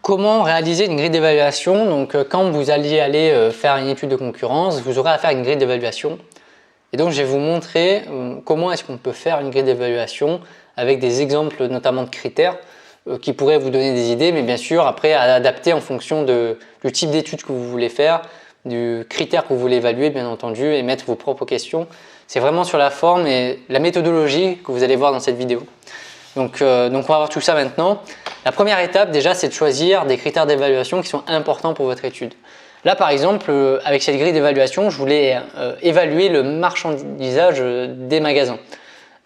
Comment réaliser une grille d'évaluation? Donc, quand vous alliez aller faire une étude de concurrence, vous aurez à faire une grille d'évaluation. Et donc, je vais vous montrer comment est-ce qu'on peut faire une grille d'évaluation avec des exemples notamment de critères qui pourraient vous donner des idées, mais bien sûr, après, à adapter en fonction du type d'étude que vous voulez faire, du critère que vous voulez évaluer, bien entendu, et mettre vos propres questions. C'est vraiment sur la forme et la méthodologie que vous allez voir dans cette vidéo. Donc, on va voir tout ça maintenant. La première étape déjà, c'est de choisir des critères d'évaluation qui sont importants pour votre étude. Là par exemple, avec cette grille d'évaluation, je voulais évaluer le marchandisage des magasins.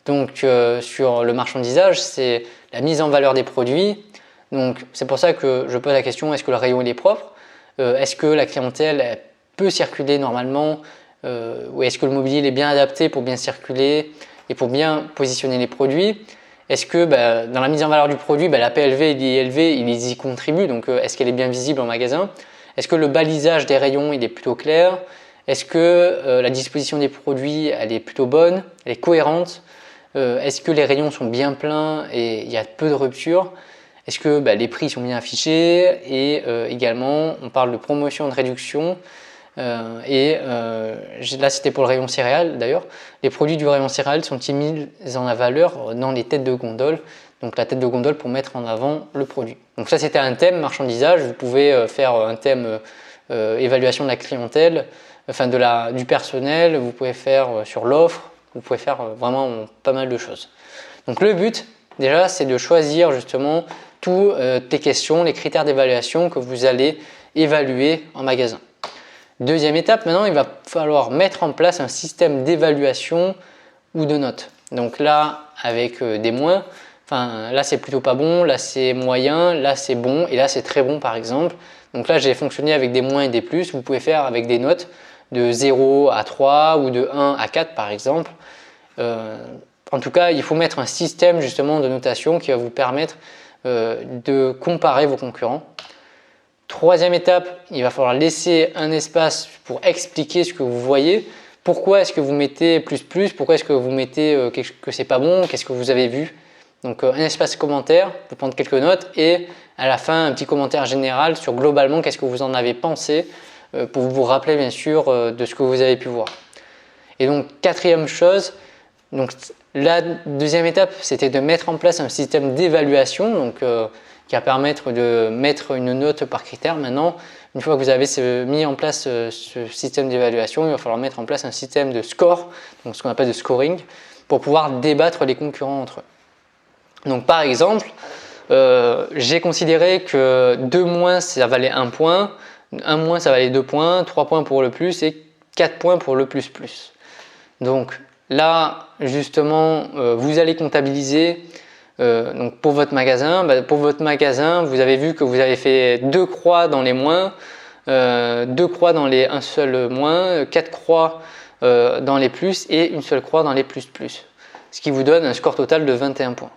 Donc sur le marchandisage, c'est la mise en valeur des produits. Donc c'est pour ça que je pose la question, est-ce que le rayon il est propre? Est-ce que la clientèle elle peut circuler normalement? Ou est-ce que le mobilier il est bien adapté pour bien circuler et pour bien positionner les produits? Est-ce que dans la mise en valeur du produit, la PLV et l'ILV, ils y contribuent? Donc est-ce qu'elle est bien visible en magasin? Est-ce que le balisage des rayons il est plutôt clair? Est-ce que la disposition des produits elle est plutôt bonne? Elle est cohérente? Est-ce que les rayons sont bien pleins et il y a peu de ruptures? Est-ce que les prix sont bien affichés? Et également, on parle de promotion, de réduction. Là, c'était pour le rayon céréales d'ailleurs. Les produits du rayon céréales sont-ils mis en valeur dans les têtes de gondole? Donc la tête de gondole pour mettre en avant le produit. Donc ça, c'était un thème marchandisage. Vous pouvez faire un thème évaluation de la clientèle, enfin du personnel. Vous pouvez faire sur l'offre. Vous pouvez faire vraiment pas mal de choses. Donc le but, déjà, c'est de choisir justement toutes les questions, les critères d'évaluation que vous allez évaluer en magasin. Deuxième étape, maintenant, il va falloir mettre en place un système d'évaluation ou de notes. Donc là, avec des moins, là c'est plutôt pas bon, là c'est moyen, là c'est bon et là c'est très bon par exemple. Donc là, j'ai fonctionné avec des moins et des plus. Vous pouvez faire avec des notes de 0 à 3 ou de 1 à 4 par exemple. En tout cas, il faut mettre un système justement de notation qui va vous permettre de comparer vos concurrents. Troisième étape, il va falloir laisser un espace pour expliquer ce que vous voyez. Pourquoi est-ce que vous mettez plus, pourquoi est-ce que vous mettez que c'est pas bon, qu'est-ce que vous avez vu. Donc un espace commentaire, vous prendre quelques notes et à la fin un petit commentaire général sur globalement qu'est-ce que vous en avez pensé pour vous rappeler bien sûr de ce que vous avez pu voir. Et donc quatrième chose, donc la deuxième étape c'était de mettre en place un système d'évaluation qui va permettre de mettre une note par critère. Maintenant, une fois que vous avez mis en place ce système d'évaluation, il va falloir mettre en place un système de score, donc ce qu'on appelle de scoring, pour pouvoir débattre les concurrents entre eux. Donc par exemple, j'ai considéré que 2 moins ça valait 1 point, 1 moins ça valait 2 points, 3 points pour le plus et 4 points pour le plus plus. Donc là, justement, vous allez comptabiliser donc pour votre magasin, vous avez vu que vous avez fait 2 croix dans les moins, 2 croix dans les 1 seul moins, 4 croix dans les plus et une seule croix dans les plus plus. Ce qui vous donne un score total de 21 points.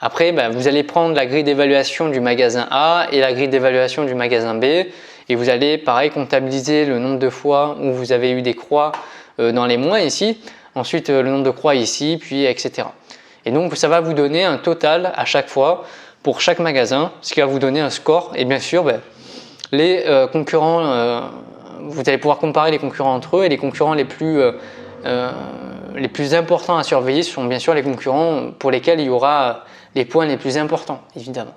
Après, vous allez prendre la grille d'évaluation du magasin A et la grille d'évaluation du magasin B et vous allez pareil comptabiliser le nombre de fois où vous avez eu des croix dans les moins ici, ensuite le nombre de croix ici, puis etc. Et donc ça va vous donner un total à chaque fois pour chaque magasin, ce qui va vous donner un score. Et bien sûr, les concurrents, vous allez pouvoir comparer les concurrents entre eux et les concurrents les plus importants à surveiller sont bien sûr les concurrents pour lesquels il y aura les points les plus importants, évidemment.